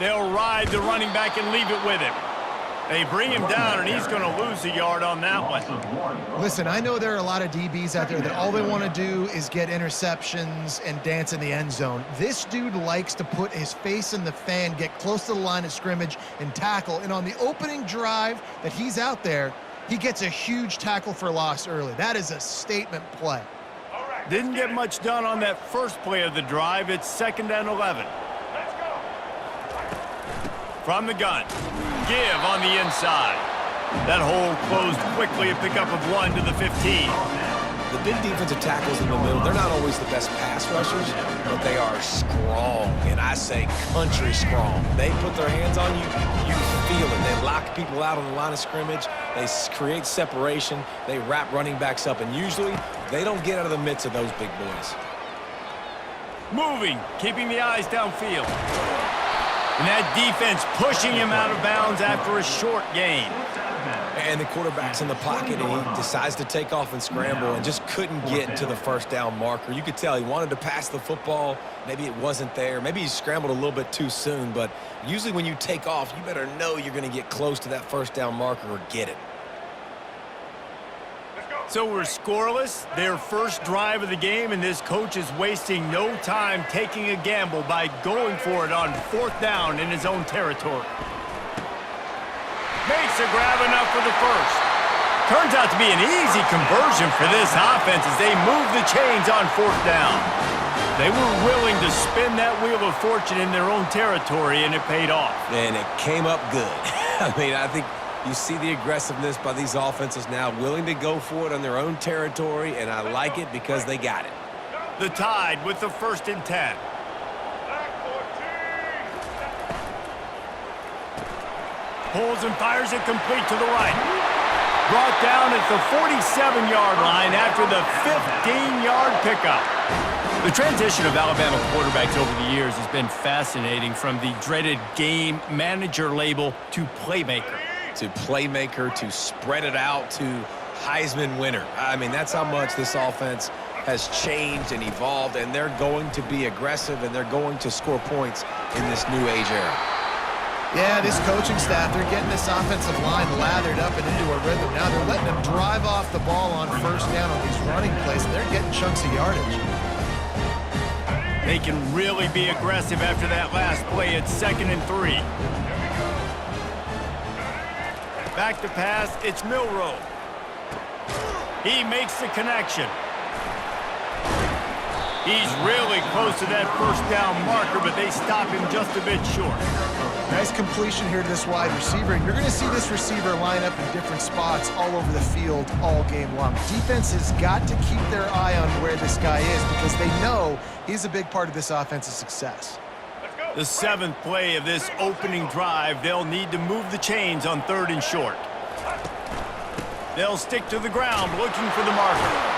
They'll ride the running back and leave it with him. They bring him down, and he's going to lose a yard on that one. Listen, I know there are a lot of DBs out there that all they want to do is get interceptions and dance in the end zone. This dude likes to put his face in the fan, get close to the line of scrimmage, and tackle. And on the opening drive that he's out there, he gets a huge tackle for loss early. That is a statement play. Didn't get much done on that first play of the drive. It's 2nd and 11. From the gun. Give on the inside. That hole closed quickly, a pickup of 1 to the 15. The big defensive tackles in the middle, they're not always the best pass rushers, but they are strong, and I say country strong. They put their hands on you, you feel it. They lock people out on the line of scrimmage. They create separation. They wrap running backs up, and usually they don't get out of the midst of those big boys. Moving, keeping the eyes downfield. And that defense pushing him out of bounds after a short gain. And the quarterback's in the pocket, and he decides to take off and scramble and just couldn't get to the first down marker. You could tell he wanted to pass the football. Maybe it wasn't there. Maybe he scrambled a little bit too soon. But usually when you take off, you better know you're going to get close to that first down marker or get it. So we're scoreless, their first drive of the game, and this coach is wasting no time taking a gamble by going for it on 4th down in his own territory. Makes a grab enough for the first. Turns out to be an easy conversion for this offense as they move the chains on 4th down. They were willing to spin that wheel of fortune in their own territory, and it paid off. And it came up good. I mean, I think you see the aggressiveness by these offenses now, willing to go for it on their own territory, and I like it because they got it. The Tide with the 1st and 10. Pulls and fires it complete to the right. Brought down at the 47-yard line after the 15-yard pickup. The transition of Alabama quarterbacks over the years has been fascinating, from the dreaded game manager label to playmaker. To playmaker, to spread it out, to Heisman winner. I mean, that's how much this offense has changed and evolved, and they're going to be aggressive, and they're going to score points in this new age era. Yeah, this coaching staff, they're getting this offensive line lathered up and into a rhythm. Now they're letting them drive off the ball on 1st down on these running plays, and they're getting chunks of yardage. They can really be aggressive after that last play. It's 2nd and 3. Back to pass, it's Milroe. He makes the connection. He's really close to that 1st down marker, but they stop him just a bit short. Nice completion here to this wide receiver, and you're going to see this receiver line up in different spots all over the field all game long. Defense has got to keep their eye on where this guy is because they know he's a big part of this offense's success. The 7th play of this opening drive, they'll need to move the chains on 3rd and short. They'll stick to the ground looking for the marker.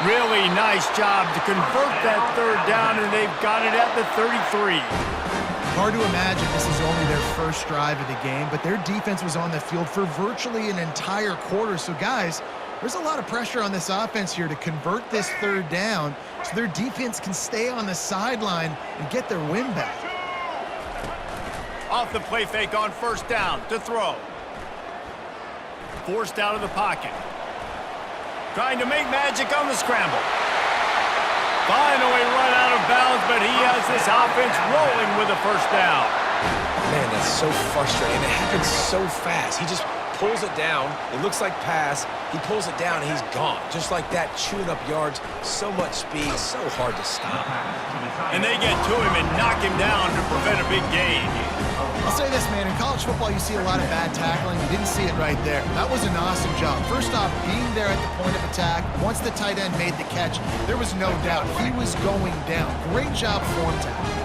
Really nice job to convert that 3rd down, and they've got it at the 33. Hard to imagine this is only their first drive of the game, but their defense was on the field for virtually an entire quarter. So, guys, there's a lot of pressure on this offense here to convert this 3rd down so their defense can stay on the sideline and get their win back. Off the play fake on 1st down to throw. Forced out of the pocket. Trying to make magic on the scramble. Finally run out of bounds, but he has this offense rolling with a 1st down. Man, that's so frustrating. It happens so fast. He just pulls it down. It looks like pass. He pulls it down, and he's gone. Just like that, chewing up yards. So much speed, so hard to stop. And they get to him and knock him down to prevent a big gain. I'll say this, man. In college football, you see a lot of bad tackling. You didn't see it right there. That was an awesome job. First off, being there at the point of attack. Once the tight end made the catch, there was no doubt he was going down. Great job form tackle.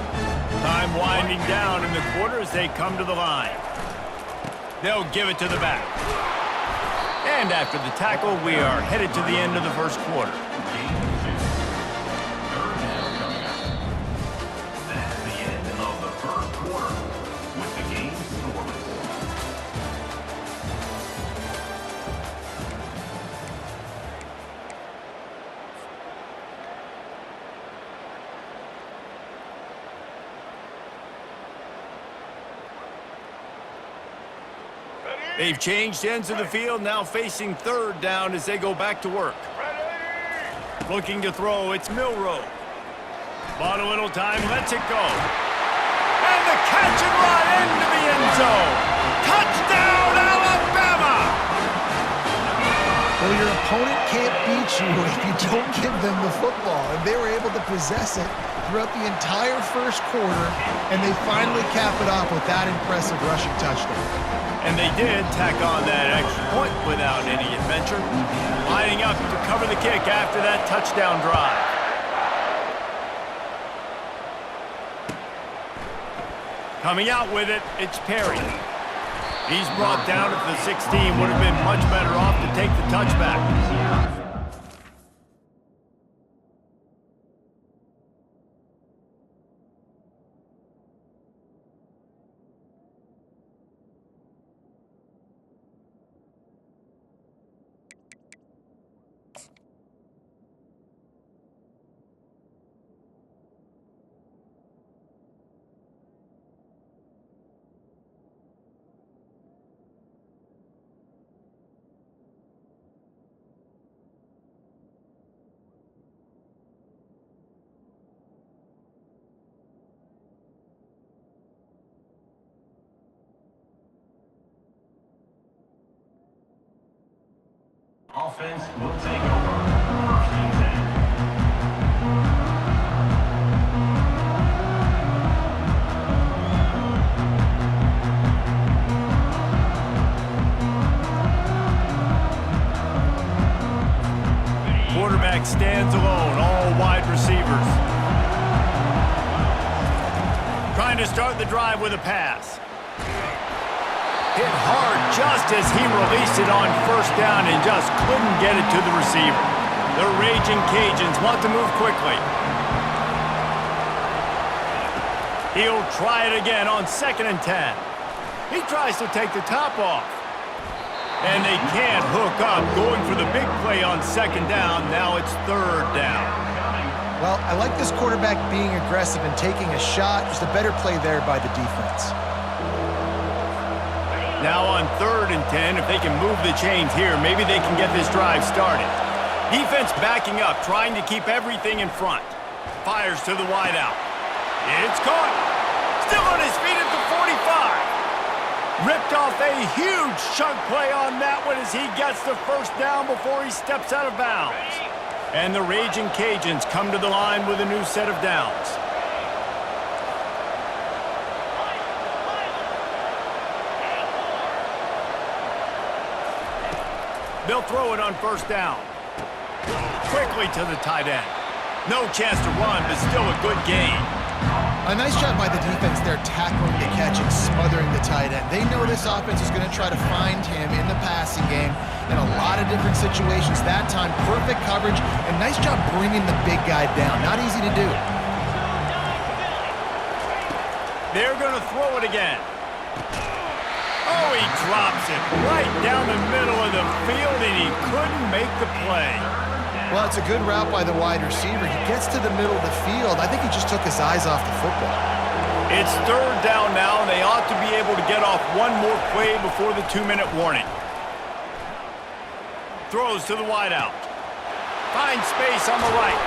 Time winding down in the quarter as they come to the line. They'll give it to the back. And after the tackle, we are headed to the end of the 1st quarter. They've changed ends of the field, now facing third down as they go back to work. Looking to throw, it's Milrow. Bought a little time, lets it go. And the catch and run into the end zone. Touchdown, Alabama! Well, your opponent can't beat you if you don't give them the football. And they were able to possess it throughout the entire first quarter, and they finally cap it off with that impressive rushing touchdown. And they did tack on that extra point without any adventure, lining up to cover the kick after that touchdown drive. Coming out with it, it's Perry. He's brought down at the 16, would have been much better off to take the touchback. Offense will take over. First and 10. Quarterback stands alone, all wide receivers. Trying to start the drive with a pass. Hit hard just as he released it on first down and just couldn't get it to the receiver. The Raging Cajuns want to move quickly. He'll try it again on 2nd and 10. He tries to take the top off. And they can't hook up, going for the big play on 2nd down. Now it's 3rd down. Well, I like this quarterback being aggressive and taking a shot. Just a better play there by the defense. Now on 3rd and 10, if they can move the chains here, maybe they can get this drive started. Defense backing up, trying to keep everything in front. Fires to the wideout. It's caught. Still on his feet at the 45. Ripped off a huge chunk play on that one as he gets the first down before he steps out of bounds. And the Raging Cajuns come to the line with a new set of downs. They'll throw it on 1st down. Quickly to the tight end. No chance to run, but still a good gain. A nice job by the defense there, tackling the catch and smothering the tight end. They know this offense is going to try to find him in the passing game in a lot of different situations. That time, perfect coverage, and nice job bringing the big guy down. Not easy to do. They're going to throw it again. Oh, he drops it right down the middle of the field, and he couldn't make the play. Well, it's a good route by the wide receiver. He gets to the middle of the field. I think he just took his eyes off the football. It's 3rd down now, and they ought to be able to get off one more play before the 2-minute warning. Throws to the wideout. Finds space on the right.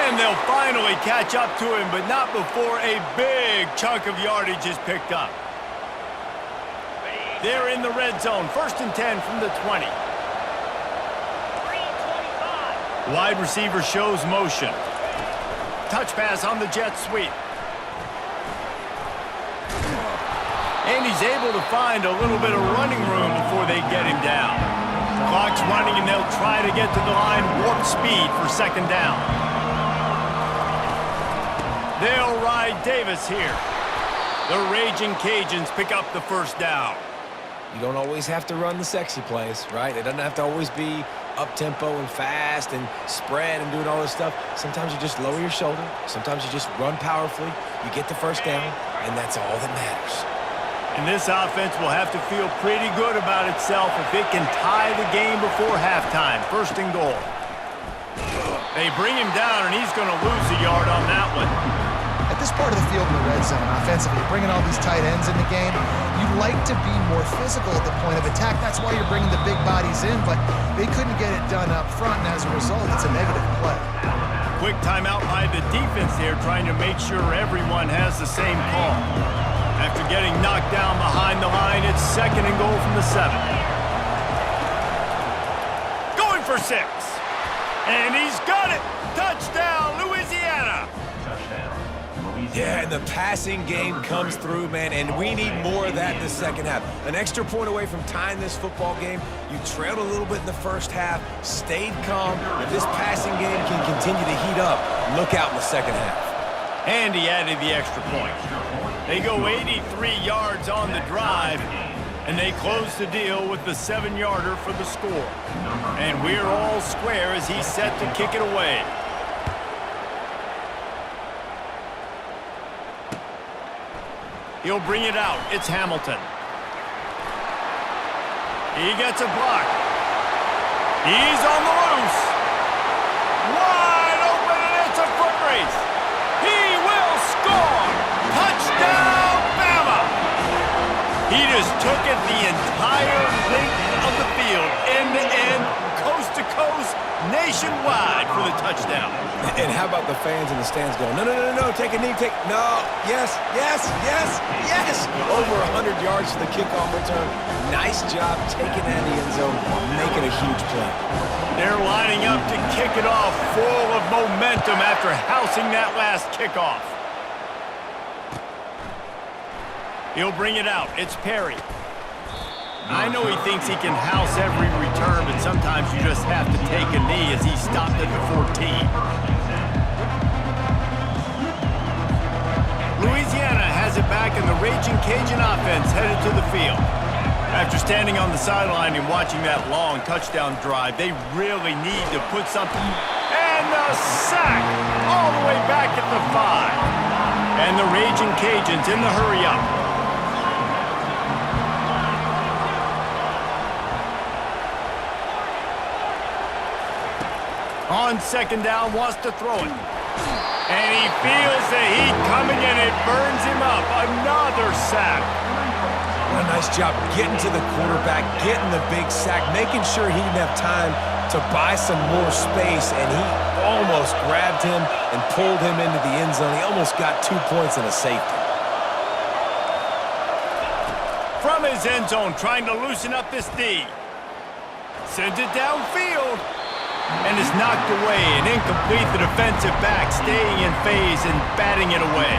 And they'll finally catch up to him, but not before a big chunk of yardage is picked up. They're in the red zone. 1st and 10 from the 20. Wide receiver shows motion. Touch pass on the jet sweep. And he's able to find a little bit of running room before they get him down. Clock's running, and they'll try to get to the line warp speed for 2nd down. They'll ride Davis here. The Raging Cajuns pick up the 1st down. You don't always have to run the sexy plays, right? It doesn't have to always be up-tempo and fast and spread and doing all this stuff. Sometimes you just lower your shoulder. Sometimes you just run powerfully. You get the 1st down, and that's all that matters. And this offense will have to feel pretty good about itself if it can tie the game before halftime. 1st and goal. They bring him down, and he's going to lose a yard on that one. At this part of the field in the red zone offensively, bringing all these tight ends in the game, you like to be more physical at the point of attack. That's why you're bringing the big bodies in, but they couldn't get it done up front, and as a result, it's a negative play. Quick timeout by the defense there, trying to make sure everyone has the same call. After getting knocked down behind the line, it's 2nd and goal from the 7. Going for 6. And he's got it. Touchdown, Louisiana. Yeah, and the passing game comes through, man, and we need more of that in the second half. An extra point away from tying this football game. You trailed a little bit in the first half, stayed calm. If this passing game can continue to heat up, look out in the second half. And he added the extra point. They go 83 yards on the drive, and they close the deal with the 7-yarder for the score. And we're all square as he's set to kick it away. He'll bring it out. It's Hamilton. He gets a block. He's on the loose. Wide open, and it's a foot race. He will score. Touchdown, Bama. He just took it the entire length of the field, end to end, coast to coast, nationwide for the touchdown. And how about the fans in the stands going, no, no, no, no, take a knee, no, yes, yes, yes, yes. Over 100 yards for the kickoff return. Nice job taking that in the end zone, making a huge play. They're lining up to kick it off, full of momentum after housing that last kickoff. He'll bring it out. It's Perry. I know he thinks he can house every return, but sometimes you just have to take a knee as he stopped at the 14. Louisiana has it back, and the Raging Cajun offense headed to the field. After standing on the sideline and watching that long touchdown drive, they really need to put something. And a sack all the way back at the 5. And the Raging Cajuns in the hurry-up. On 2nd down, wants to throw it. And he feels the heat coming, and it burns him up. Another sack. What a nice job getting to the quarterback, getting the big sack, making sure he didn't have time to buy some more space, and he almost grabbed him and pulled him into the end zone. He almost got 2 points and a safety. From his end zone, trying to loosen up this D. Sends it downfield. And is knocked away and incomplete. The defensive back staying in phase and batting it away.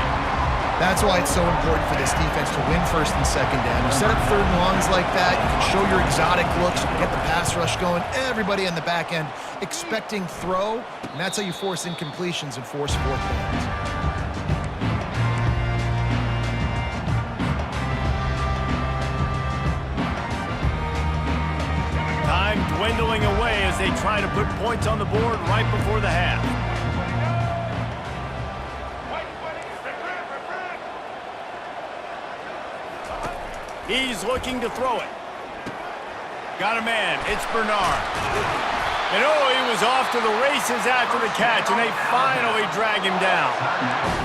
That's why it's so important for this defense to win 1st and 2nd down. You set up 3rd and longs like that, you can show your exotic looks, you can get the pass rush going, everybody on the back end expecting throw, and that's how you force incompletions and force 4th downs. Time dwindling away as they try to put points on the board right before the half. He's looking to throw it. Got a man. It's Bernard. And oh, he was off to the races after the catch, and they finally drag him down.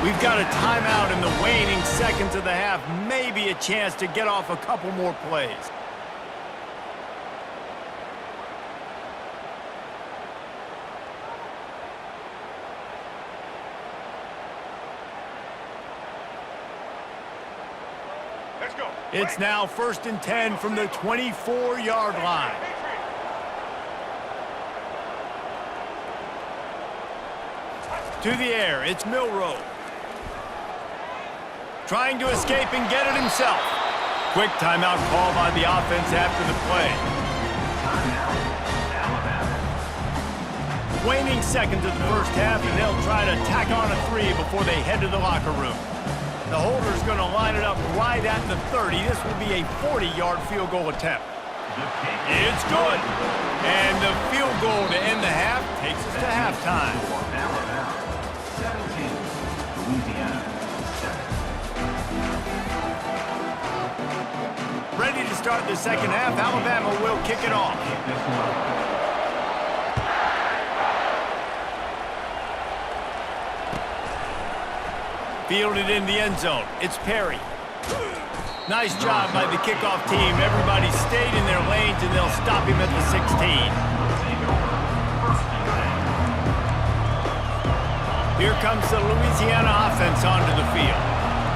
We've got a timeout in the waning seconds of the half. Maybe a chance to get off a couple more plays. It's now 1st and 10 from the 24-yard line. To the air, it's Milroe. Trying to escape and get it himself. Quick timeout call by the offense after the play. Waning seconds of the first half, and they'll try to tack on a 3 before they head to the locker room. The holder's going to line it up right at the 30. This will be a 40-yard field goal attempt. It's good. And the field goal to end the half takes us to halftime. Ready to start the second half. Alabama will kick it off. Fielded in the end zone. It's Perry. Nice job by the kickoff team. Everybody stayed in their lanes, and they'll stop him at the 16. Here comes the Louisiana offense onto the field.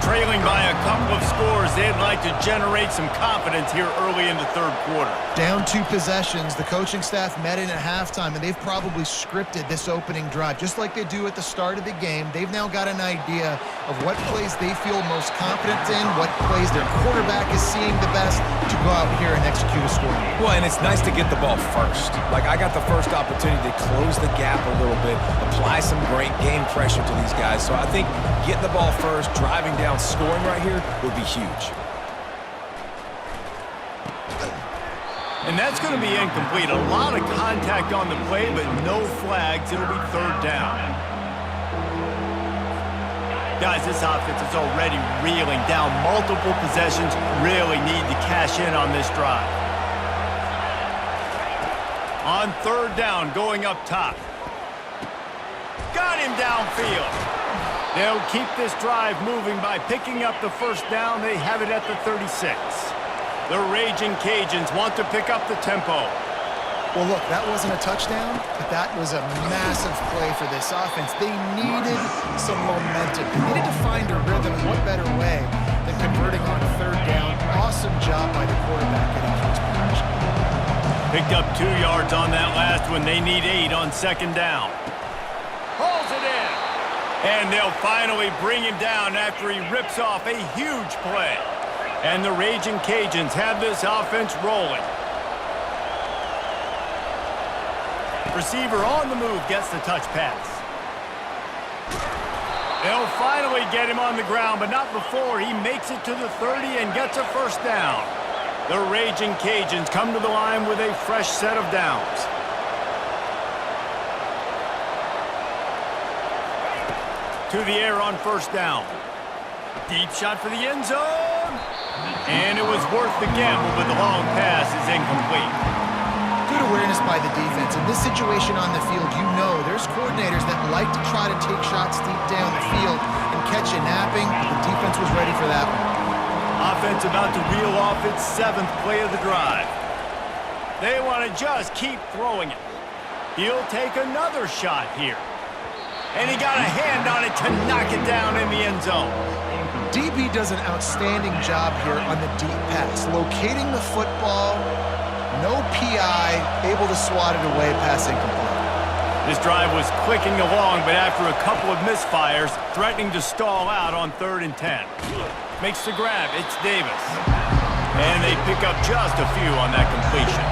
Trailing by a couple of scores, they'd like to generate some confidence here early in the third quarter. Down 2 possessions, the coaching staff met in at halftime, and they've probably scripted this opening drive. Just like they do at the start of the game, they've now got an idea of what plays they feel most confident in, what plays their quarterback is seeing the best to go out here and execute a score. Well, and it's nice to get the ball first. Like, I got the first opportunity to close the gap a little bit, apply some great game pressure to these guys. So I think getting the ball first, driving down, scoring right here would be huge. And that's going to be incomplete. A lot of contact on the play, but no flags. It'll be third down. Guys, this offense is already reeling down multiple possessions. Really need to cash in on this drive. On third down, going up top. Got him downfield. They'll keep this drive moving by picking up the first down. They have it at the 36. The Raging Cajuns want to pick up the tempo. Well, look, that wasn't a touchdown, but that was a massive play for this offense. They needed some momentum. They needed to find a rhythm. What better way than converting on third down? Awesome job by the quarterback getting close progression. Picked up 2 yards on that last one. They need 8 on second down. Pulls it in. And they'll finally bring him down after he rips off a huge play. And the Raging Cajuns have this offense rolling. Receiver on the move gets the touch pass. They'll finally get him on the ground, but not before he makes it to the 30 and gets a first down. The Raging Cajuns come to the line with a fresh set of downs. To the air on first down. Deep shot for the end zone. And it was worth the gamble, but the long pass is incomplete. Good awareness by the defense. In this situation on the field, you know there's coordinators that like to try to take shots deep down the field and catch you napping. The defense was ready for that one. Offense about to reel off its 7th play of the drive. They want to just keep throwing it. He'll take another shot here. And he got a hand on it to knock it down in the end zone. DB does an outstanding job here on the deep pass, locating the football, no PI, able to swat it away, pass incomplete. This drive was clicking along, but after a couple of misfires, threatening to stall out on 3rd and 10. Makes the grab, it's Davis. And they pick up just a few on that completion.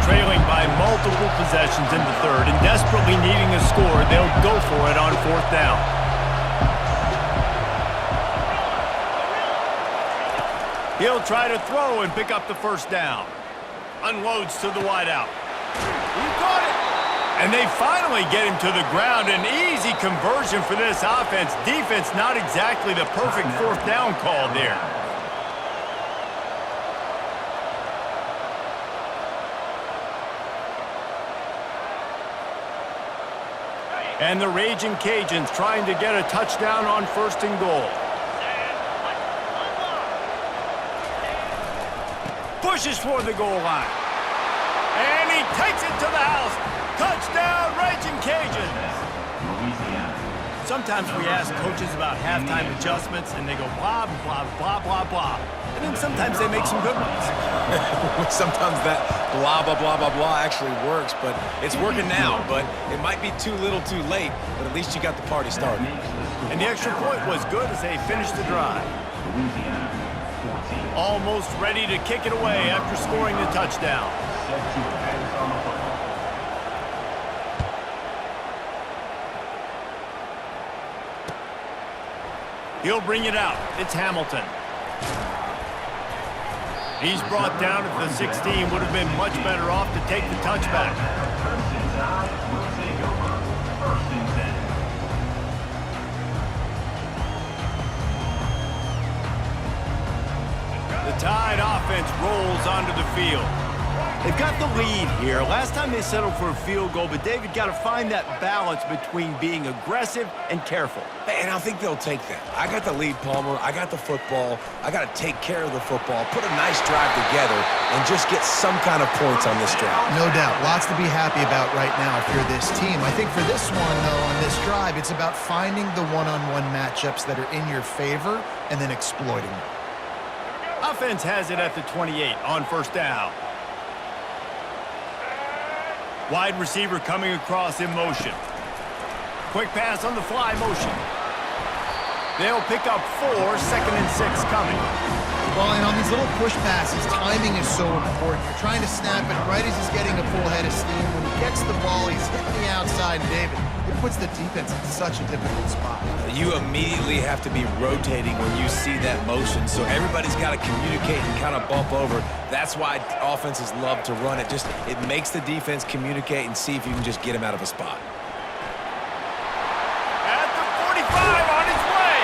Trailing by multiple possessions in the 3rd and desperately needing a score, they'll go for it on 4th down. He'll try to throw and pick up the first down. Unloads to the wideout. He caught it! And they finally get him to the ground. An easy conversion for this offense. Defense not exactly the perfect 4th down call there. And the Raging Cajuns trying to get a touchdown on 1st and goal. Pushes for the goal line. And he takes it to the house. Touchdown, Raging Cajuns. Sometimes we ask coaches about halftime adjustments, and they go blah, blah, blah, blah, blah. And then sometimes they make some good ones. Sometimes that blah, blah, blah, blah, blah actually works, but it's working now. But it might be too little too late, but at least you got the party started. And the extra point was good as they finished the drive. Almost ready to kick it away after scoring the touchdown. He'll bring it out. It's Hamilton. He's brought down at the 16. Would have been much better off to take the touchback. The Tide offense rolls onto the field. They've got the lead here. Last time they settled for a field goal, but David got to find that balance between being aggressive and careful. And I think they'll take that. I got the lead, Palmer. I got the football. I got to take care of the football, put a nice drive together, and just get some kind of points on this drive. No doubt. Lots to be happy about right now if you're this team. I think for this one, though, on this drive, it's about finding the one-on-one matchups that are in your favor and then exploiting them. Offense has it at the 28 on first down. Wide receiver coming across in motion. Quick pass on the fly motion. They'll pick up 4, 2nd and 6 coming. Well, and on these little push passes, timing is so important. You're trying to snap it right as he's getting a full head of steam. When he gets the ball, he's hitting the outside, and David, it puts the defense in such a difficult spot. You immediately have to be rotating when you see that motion, so everybody's got to communicate and kind of bump over. That's why offenses love to run it. It makes the defense communicate and see if you can just get him out of a spot. At the 45 on his way.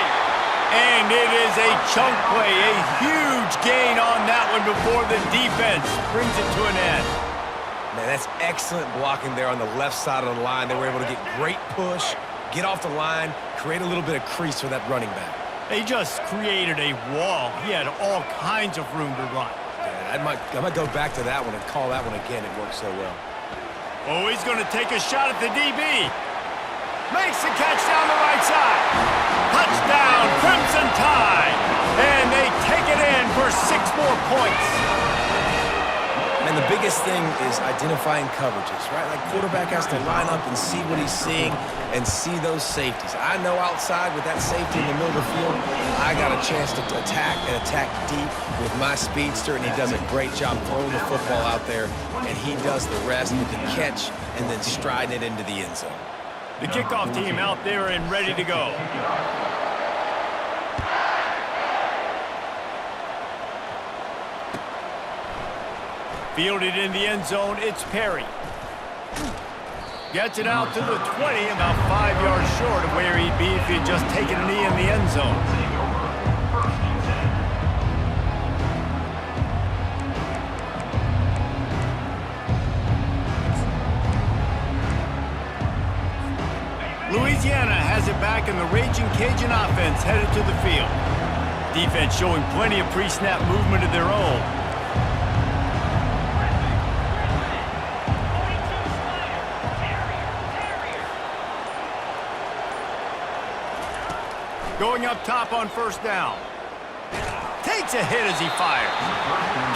And it is a chunk play, a huge gain on that one before the defense brings it to an end. Man, that's excellent blocking there on the left side of the line. They were able to get great push, get off the line, create a little bit of crease for that running back. They just created a wall. He had all kinds of room to run. Yeah, I might go back to that one and call that one again. It worked so well. Oh, he's going to take a shot at the DB. Makes the catch down the right side. Touchdown, Crimson Tide. And they take it in for 6 more points. And the biggest thing is identifying coverages, right? Like quarterback has to line up and see what he's seeing and see those safeties. I know outside with that safety in the middle of the field, I got a chance to attack and attack deep with my speedster, and he does a great job throwing the football out there, and he does the rest with the catch and then striding it into the end zone. The kickoff team out there and ready to go. Fielded in the end zone, it's Perry. Gets it out to the 20, about 5 yards short of where he'd be if he'd just taken a knee in the end zone. Louisiana has it back, and the Raging Cajun offense headed to the field. Defense showing plenty of pre-snap movement of their own. Going up top on first down. Takes a hit as he fires.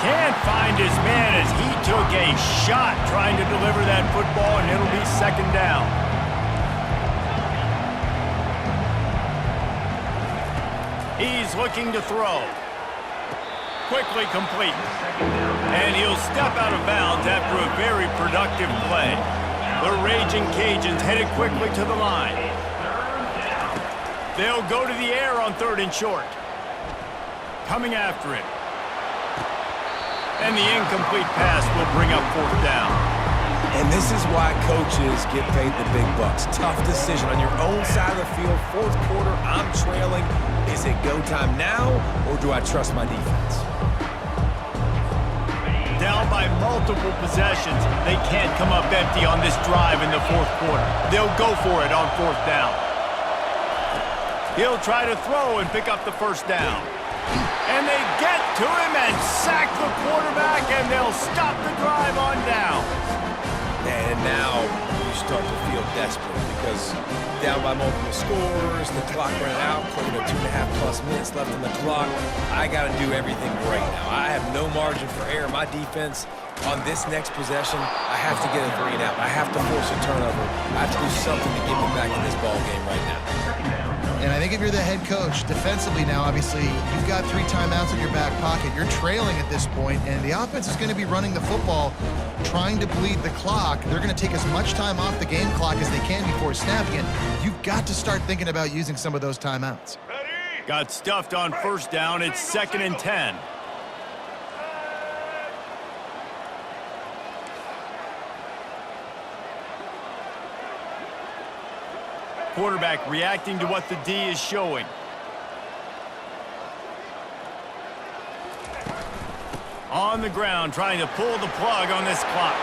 Can't find his man as he took a shot trying to deliver that football, and it'll be 2nd down. He's looking to throw. Quickly complete. And he'll step out of bounds after a very productive play. The Raging Cajuns headed quickly to the line. They'll go to the air on 3rd and short. Coming after it. And the incomplete pass will bring up 4th down. And this is why coaches get paid the big bucks. Tough decision on your own side of the field. 4th quarter, I'm trailing. Is it go time now, or do I trust my defense? Down by multiple possessions. They can't come up empty on this drive in the 4th quarter. They'll go for it on 4th down. He'll try to throw and pick up the 1st down. And they get to him and sack the quarterback, and they'll stop the drive on down. And now you start to feel desperate because down by multiple scores, the clock ran out, 2.5+ minutes left in the clock. I got to do everything right now. I have no margin for error. My defense on this next possession, I have to get a 3 and out. I have to force a turnover. I have to do something to get me back in this ball game right now. And I think if you're the head coach, defensively now, obviously, you've got 3 timeouts in your back pocket. You're trailing at this point, and the offense is going to be running the football, trying to bleed the clock. They're going to take as much time off the game clock as they can before snapping it. You've got to start thinking about using some of those timeouts. Got stuffed on 1st down. It's 2nd and 10. Quarterback reacting to what the D is showing. On the ground, trying to pull the plug on this clock.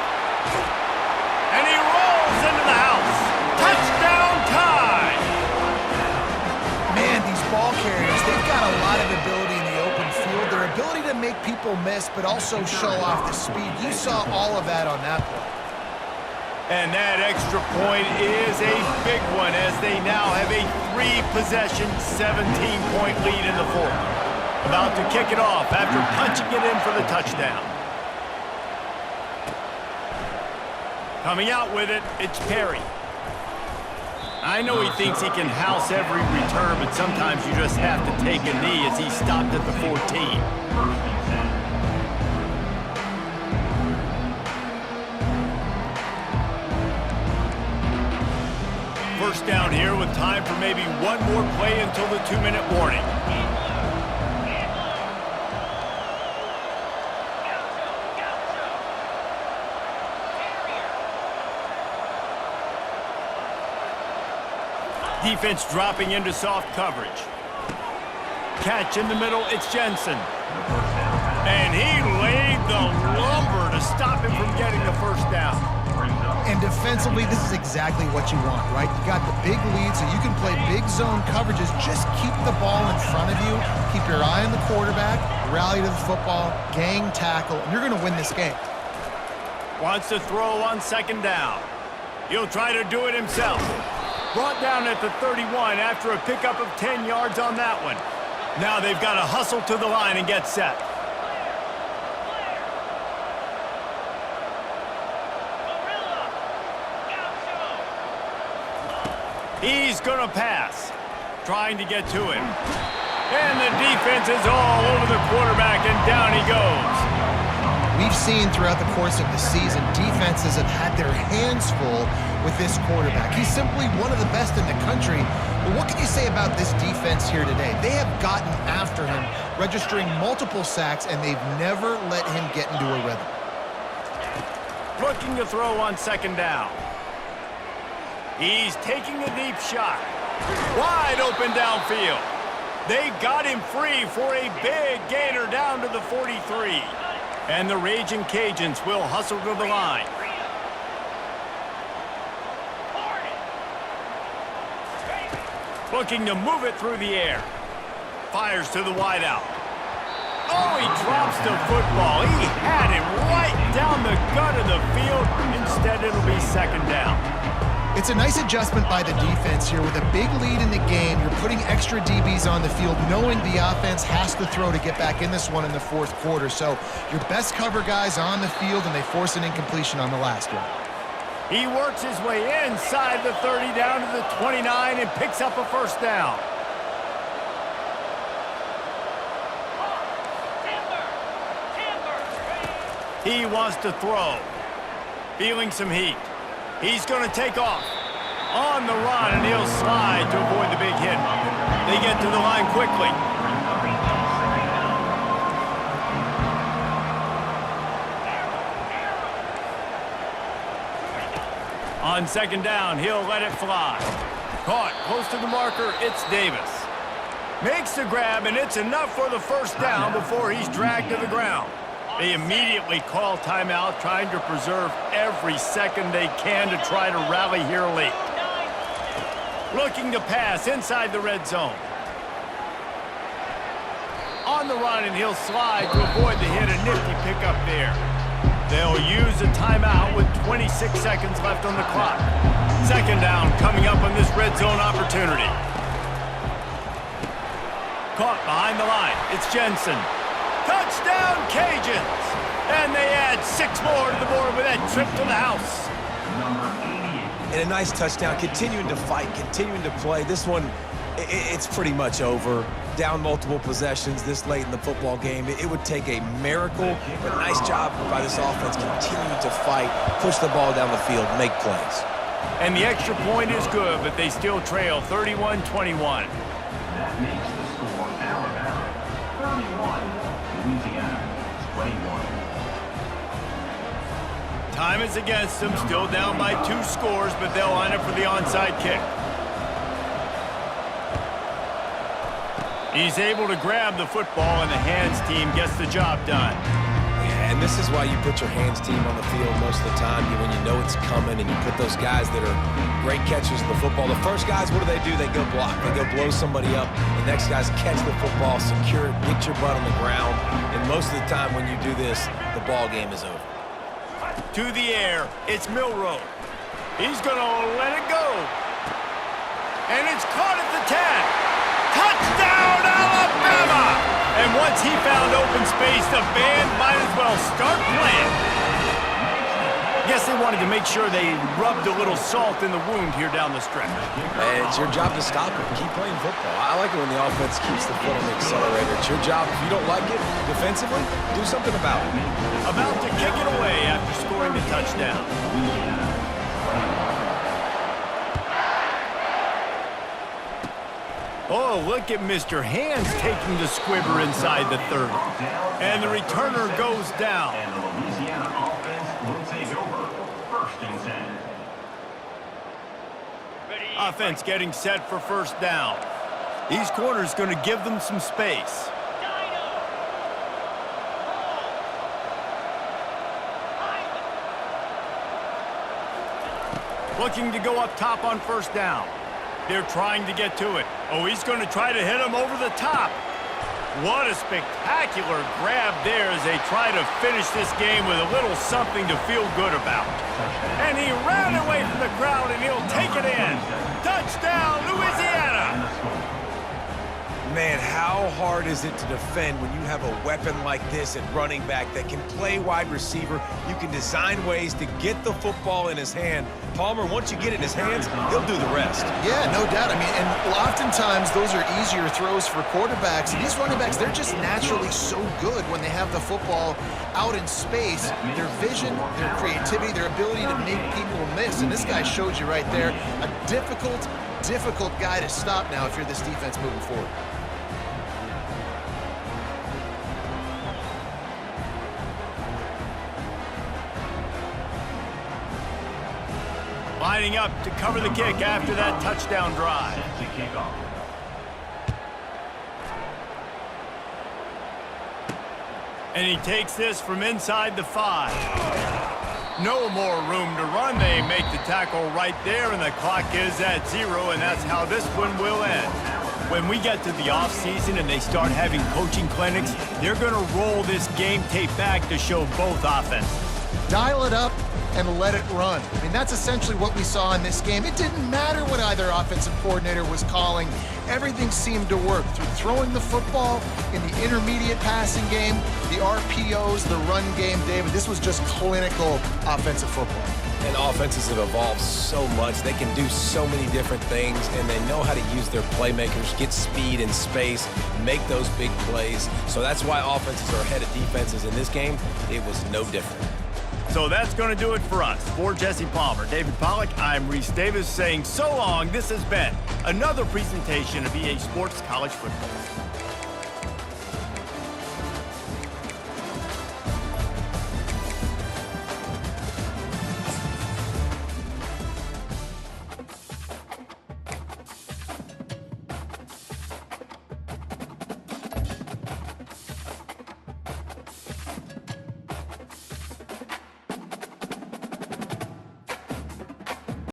And he rolls into the house. Touchdown time! Man, these ball carriers, they've got a lot of ability in the open field. Their ability to make people miss, but also show off the speed. You saw all of that on that play. And that extra point is a big one as they now have a 3-possession, 17-point lead in the fourth. About to kick it off after punching it in for the touchdown. Coming out with it, it's Perry. I know he thinks he can house every return, but sometimes you just have to take a knee as he stopped at the 14. First down here with time for maybe one more play until the 2-minute warning. Defense dropping into soft coverage. Catch in the middle, it's Jensen. And he laid the lumber to stop him from getting the first down. And defensively, this is exactly what you want, right? You got the big lead, so you can play big zone coverages. Just keep the ball in front of you. Keep your eye on the quarterback, rally to the football, gang tackle, and you're going to win this game. Wants to throw on second down. He'll try to do it himself. Brought down at the 31 after a pickup of 10 yards on that one. Now they've got to hustle to the line and get set. He's going to pass. Trying to get to him. And the defense is all over the quarterback, and down he goes. We've seen throughout the course of the season, defenses have had their hands full with this quarterback. He's simply one of the best in the country. But what can you say about this defense here today? They have gotten after him, registering multiple sacks, and they've never let him get into a rhythm. Looking to throw on second down. He's taking a deep shot. Wide open downfield. They got him free for a big gainer down to the 43. And the Raging Cajuns will hustle to the line. Looking to move it through the air. Fires to the wideout. Oh, he drops the football. He had him right down the gut of the field. Instead, it'll be second down. It's a nice adjustment by the defense here. With a big lead in the game, you're putting extra DBs on the field, knowing the offense has to throw to get back in this one in the fourth quarter. So your best cover guys on the field, and they force an incompletion on the last one. He works his way inside the 30 down to the 29 and picks up a first down. He wants to throw. Feeling some heat. He's going to take off. On the run, and he'll slide to avoid the big hit. They get to the line quickly. On second down, he'll let it fly. Caught close to the marker, it's Davis. Makes the grab, and it's enough for the first down before he's dragged to the ground. They immediately call timeout, trying to preserve every second they can to try to rally here late. Looking to pass inside the red zone. On the run, and he'll slide to avoid the hit. A nifty pickup there. They'll use a timeout with 26 seconds left on the clock. Second down coming up on this red zone opportunity. Caught behind the line. It's Jensen. Touchdown, Cajuns! And they add 6 more to the board with that trip to the house. And a nice touchdown, continuing to fight, continuing to play. This one, it's pretty much over. Down multiple possessions this late in the football game. It would take a miracle, but nice job by this offense continuing to fight, push the ball down the field, make plays. And the extra point is good, but they still trail 31-21. That makes the score Alabama 31, Louisiana 21. Time is against them, still down by 2 scores, but they'll line up for the onside kick. He's able to grab the football, and the hands team gets the job done. And this is why you put your hands team on the field most of the time when you know it's coming, and you put those guys that are great catchers of the football. The first guys, what do? They go block. They go blow somebody up. The next guys catch the football, secure it, get your butt on the ground. And most of the time when you do this, the ball game is over. To the air, it's Milroe. He's going to let it go. And it's caught at the 10. Touchdown, Alabama! And once he found open space, the band might as well start playing. Guess they wanted to make sure they rubbed a little salt in the wound here down the stretch. It's your job to stop it. Keep playing football. I like it when the offense keeps the foot on the accelerator. It's your job. If you don't like it defensively, do something about it. About to kick it away after scoring the touchdown. Oh, look at Mr. Hands taking the squibber inside the 30. And the returner goes down. And the Louisiana offense will take over. 1st and 10. Offense getting set for first down. These corners going to give them some space. Looking to go up top on first down. They're trying to get to it. Oh, he's going to try to hit him over the top. What a spectacular grab there as they try to finish this game with a little something to feel good about. And he ran away from the crowd, and he'll take it in. Touchdown, Louisiana! Man, how hard is it to defend when you have a weapon like this at running back that can play wide receiver? You can design ways to get the football in his hand. Palmer, once you get it in his hands, he'll do the rest. Yeah, no doubt. I mean, and oftentimes those are easier throws for quarterbacks. And these running backs, they're just naturally so good when they have the football out in space. Their vision, their creativity, their ability to make people miss. And this guy showed you right there, a difficult guy to stop now if you're this defense moving forward. Lining up to cover the kick after that touchdown drive. Set to kick off. And he takes this from inside the 5. No more room to run. They make the tackle right there, and the clock is at 0, and that's how this one will end. When we get to the offseason and they start having coaching clinics, they're going to roll this game tape back to show both offenses. Dial it up and let it run. I mean, that's essentially what we saw in this game. It didn't matter what either offensive coordinator was calling. Everything seemed to work through throwing the football in the intermediate passing game, the RPOs, the run game, David. This was just clinical offensive football. And offenses have evolved so much. They can do so many different things, and they know how to use their playmakers, get speed and space, make those big plays. So that's why offenses are ahead of defenses. In this game, it was no different. So that's going to do it for us. For Jesse Palmer, David Pollack, I'm Reese Davis saying so long. This has been another presentation of EA Sports College Football.